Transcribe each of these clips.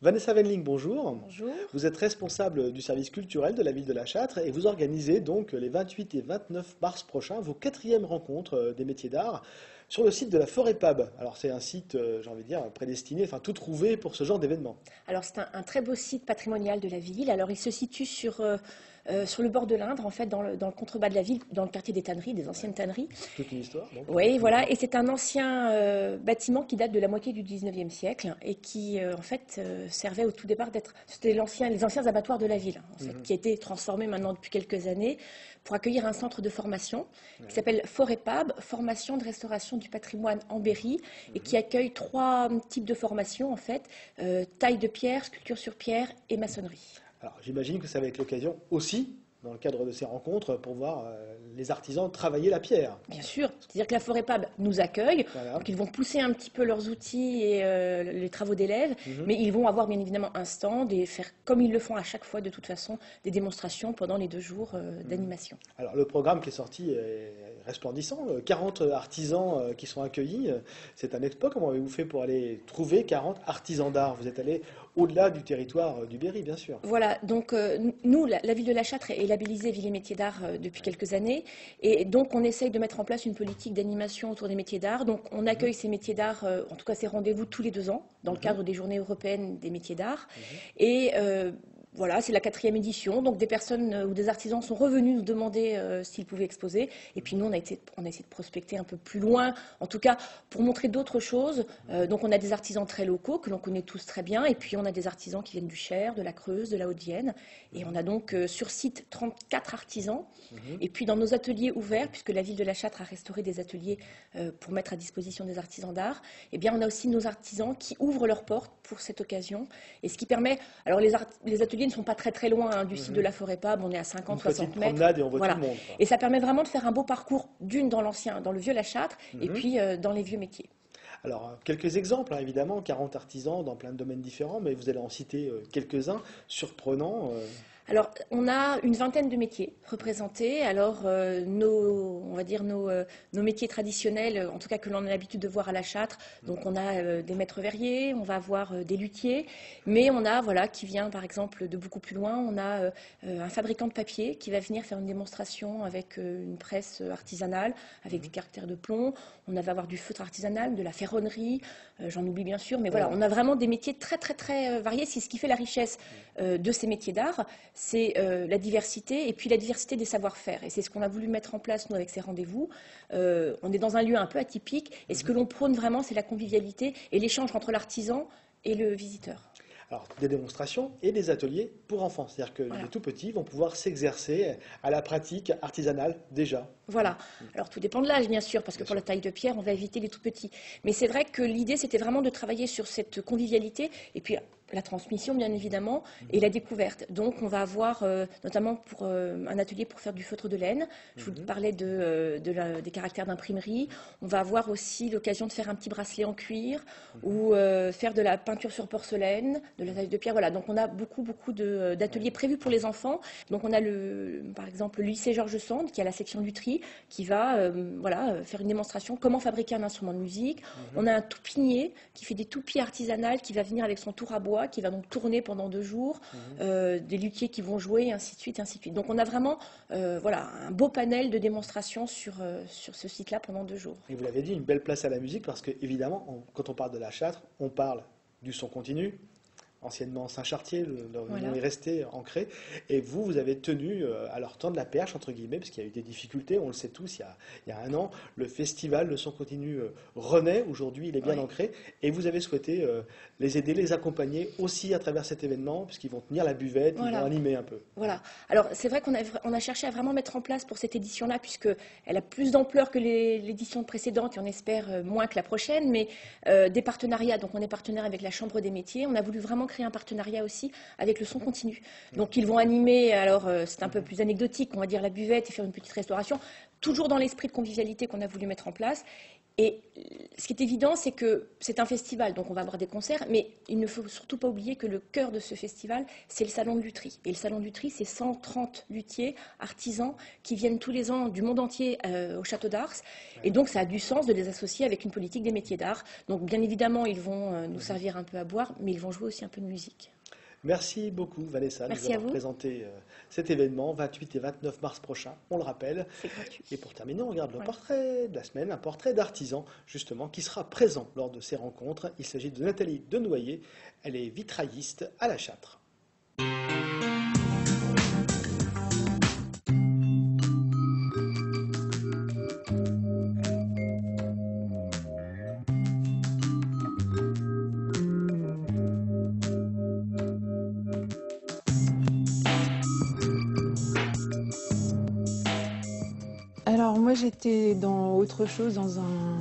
Vanessa Venling, bonjour. Bonjour. Vous êtes responsable du service culturel de la ville de La Châtre et vous organisez donc les 28 et 29 mars prochains vos quatrièmes rencontres des métiers d'art sur le site de la Forêt Pab. Alors c'est un site, j'ai envie de dire, prédestiné, enfin tout trouvé pour ce genre d'événement. Alors c'est un très beau site patrimonial de la ville. Alors il se situe sur le bord de l'Indre, en fait, dans le contrebas de la ville, dans le quartier des tanneries, des anciennes tanneries. Toute une histoire, donc. Oui, voilà. Et c'est un ancien bâtiment qui date de la moitié du 19e siècle et qui, en fait, servait au tout départ d'être... C'était les anciens abattoirs de la ville, en fait, qui a été transformé maintenant depuis quelques années pour accueillir un centre de formation qui s'appelle Forêt Pab, formation de restauration du patrimoine en Berry, et qui accueille 3 types de formations, en fait, taille de pierre, sculpture sur pierre et maçonnerie. Alors j'imagine que ça va être l'occasion aussi, dans le cadre de ces rencontres, pour voir les artisans travailler la pierre. Bien sûr, c'est-à-dire que la Forêt Pab nous accueille, Voilà. donc ils vont pousser un petit peu leurs outils et les travaux d'élèves, mais ils vont avoir bien évidemment un stand et faire, comme ils le font à chaque fois de toute façon, des démonstrations pendant les 2 jours d'animation. Alors le programme qui est sorti est resplendissant, 40 artisans qui sont accueillis, c'est un exploit. Comment avez-vous fait pour aller trouver 40 artisans d'art? Vous êtes allé au-delà du territoire du Berry, bien sûr. Voilà, donc nous, la ville de La Châtre est labellisée Ville et métiers d'art depuis quelques années, et donc on essaye de mettre en place une politique d'animation autour des métiers d'art. Donc on accueille ces métiers d'art, en tout cas ces rendez-vous tous les 2 ans, dans le cadre des Journées européennes des métiers d'art. Et voilà, c'est la 4e édition, donc des personnes ou des artisans sont revenus nous demander s'ils pouvaient exposer. Et puis nous, on a essayé de prospecter un peu plus loin, en tout cas pour montrer d'autres choses. Donc on a des artisans très locaux que l'on connaît tous très bien, et puis on a des artisans qui viennent du Cher, de la Creuse, de la Haute-Vienne. Et on a donc sur site 34 artisans. Et puis dans nos ateliers ouverts, puisque la ville de La Châtre a restauré des ateliers pour mettre à disposition des artisans d'art, eh bien on a aussi nos artisans qui ouvrent leurs portes pour cette occasion. Et ce qui permet, alors les ateliers ne sont pas très très loin du site de la Forêt Pab, on est à 50-60 mètres. Promenade et on voit voilà. tout le monde, quoi. Et ça permet vraiment de faire un beau parcours, d'une dans le vieux La Châtre, et puis dans les vieux métiers. Alors, quelques exemples, hein, évidemment, 40 artisans dans plein de domaines différents, mais vous allez en citer quelques-uns surprenants. Alors, on a une vingtaine de métiers représentés. Alors, on va dire nos métiers traditionnels, en tout cas que l'on a l'habitude de voir à La Châtre. Donc, on a des maîtres verriers, on va avoir des luthiers, mais on a, voilà, qui vient par exemple de beaucoup plus loin, on a un fabricant de papier qui va venir faire une démonstration avec une presse artisanale, avec des caractères de plomb. On va avoir du feutre artisanal, de la ferronnerie, j'en oublie bien sûr, mais voilà, on a vraiment des métiers très très très variés. C'est ce qui fait la richesse de ces métiers d'art. C'est la diversité et puis la diversité des savoir-faire. Et c'est ce qu'on a voulu mettre en place, nous, avec ces rendez-vous. On est dans un lieu un peu atypique et ce que l'on prône vraiment, c'est la convivialité et l'échange entre l'artisan et le visiteur. Alors, des démonstrations et des ateliers pour enfants. C'est-à-dire que les tout petits vont pouvoir s'exercer à la pratique artisanale déjà. Voilà. Alors, tout dépend de l'âge, bien sûr, parce que pour la taille de pierre, on va éviter les tout petits. Mais c'est vrai que l'idée, c'était vraiment de travailler sur cette convivialité et puis la transmission, bien évidemment, et la découverte. Donc, on va avoir, notamment pour un atelier pour faire du feutre de laine. Je vous parlais des caractères d'imprimerie. On va avoir aussi l'occasion de faire un petit bracelet en cuir ou faire de la peinture sur porcelaine, de la taille de pierre. Voilà. Donc, on a beaucoup d'ateliers prévus pour les enfants. Donc, on a par exemple le lycée Georges Sand, qui a la section lutherie, qui va faire une démonstration comment fabriquer un instrument de musique. On a un toupinier qui fait des toupies artisanales, qui va venir avec son tour à bois, qui va donc tourner pendant 2 jours, des luthiers qui vont jouer, et ainsi de suite, ainsi de suite. Donc on a vraiment un beau panel de démonstrations sur ce site-là pendant 2 jours. Et vous l'avez dit, une belle place à la musique, parce que évidemment, quand on parle de La Châtre, on parle du son continu, anciennement Saint-Chartier, le nom est resté ancré, et vous avez tenu à leur tendre la perche, entre guillemets, parce qu'il y a eu des difficultés, on le sait tous, il y a 1 an, le festival Le Son Continu renaît, aujourd'hui il est bien ancré, et vous avez souhaité les aider, les accompagner aussi à travers cet événement, puisqu'ils vont tenir la buvette, ils vont animer un peu. Voilà, alors c'est vrai qu'on a cherché à vraiment mettre en place pour cette édition-là, puisqu'elle a plus d'ampleur que l'édition précédente, et on espère moins que la prochaine, mais des partenariats, donc on est partenaire avec la Chambre des métiers, on a voulu vraiment créer un partenariat aussi avec le Son Continu. Donc ils vont animer, alors c'est un peu plus anecdotique, on va dire la buvette et faire une petite restauration, toujours dans l'esprit de convivialité qu'on a voulu mettre en place. Et ce qui est évident, c'est que c'est un festival, donc on va avoir des concerts, mais il ne faut surtout pas oublier que le cœur de ce festival, c'est le Salon de Lutry. Et le Salon de Lutry, c'est 130 luthiers, artisans, qui viennent tous les ans du monde entier au Château d'Ars. Et donc, ça a du sens de les associer avec une politique des métiers d'art. Donc, bien évidemment, ils vont nous servir un peu à boire, mais ils vont jouer aussi un peu de musique. Merci beaucoup Vanessa de nous Merci à avoir vous. présenté cet événement 28 et 29 mars prochain, on le rappelle. C'est gratuit. Et pour terminer, on regarde le Voilà. portrait de la semaine, un portrait d'artisan justement qui sera présent lors de ces rencontres. Il s'agit de Nathalie Denoyer, elle est vitrailliste à La Châtre. Alors moi j'étais dans autre chose, dans un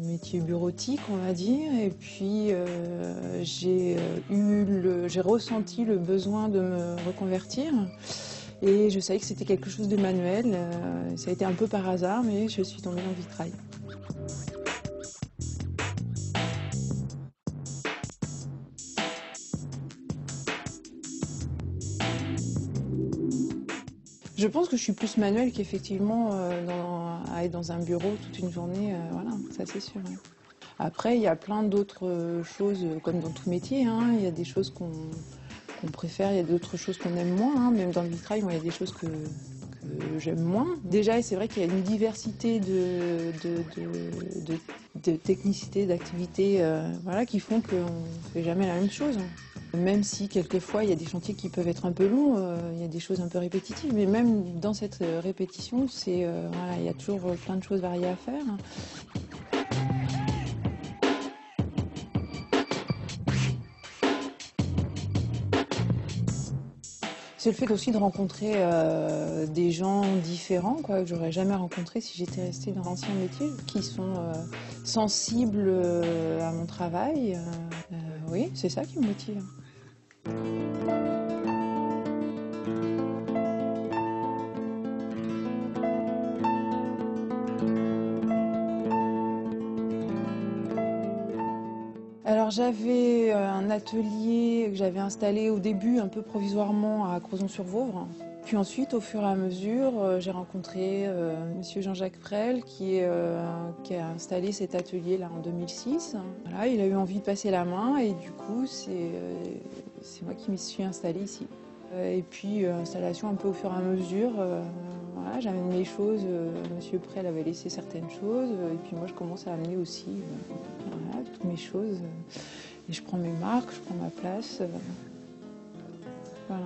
métier bureautique on va dire, et puis j'ai ressenti le besoin de me reconvertir et je savais que c'était quelque chose de manuel, ça a été un peu par hasard mais je suis tombée dans le vitrail. Je pense que je suis plus manuelle qu'effectivement à être dans un bureau toute une journée, voilà, ça c'est sûr. Ouais. Après, il y a plein d'autres choses, comme dans tout métier, hein, il y a des choses qu'on préfère, il y a d'autres choses qu'on aime moins, hein, même dans le vitrail, moi, il y a des choses que j'aime moins. Déjà, c'est vrai qu'il y a une diversité de technicité, d'activités voilà, qui font qu'on ne fait jamais la même chose. Même si quelquefois il y a des chantiers qui peuvent être un peu longs, il y a des choses un peu répétitives, mais même dans cette répétition, voilà, il y a toujours plein de choses variées à faire. C'est le fait aussi de rencontrer des gens différents, quoi, que j'aurais jamais rencontré si j'étais restée dans l'ancien métier, qui sont sensibles à mon travail. Oui, c'est ça qui me motive. Alors j'avais un atelier que j'avais installé au début un peu provisoirement à Crozon-sur-Vouvre. Puis ensuite, au fur et à mesure, j'ai rencontré monsieur Jean-Jacques Prel qui a installé cet atelier-là en 2006. Voilà, il a eu envie de passer la main et du coup, c'est moi qui m'y suis installée ici. Et puis, installation un peu au fur et à mesure. Voilà, j'amène mes choses, monsieur Prel avait laissé certaines choses, et puis moi je commence à amener aussi voilà, toutes mes choses. Et je prends mes marques, je prends ma place. Voilà.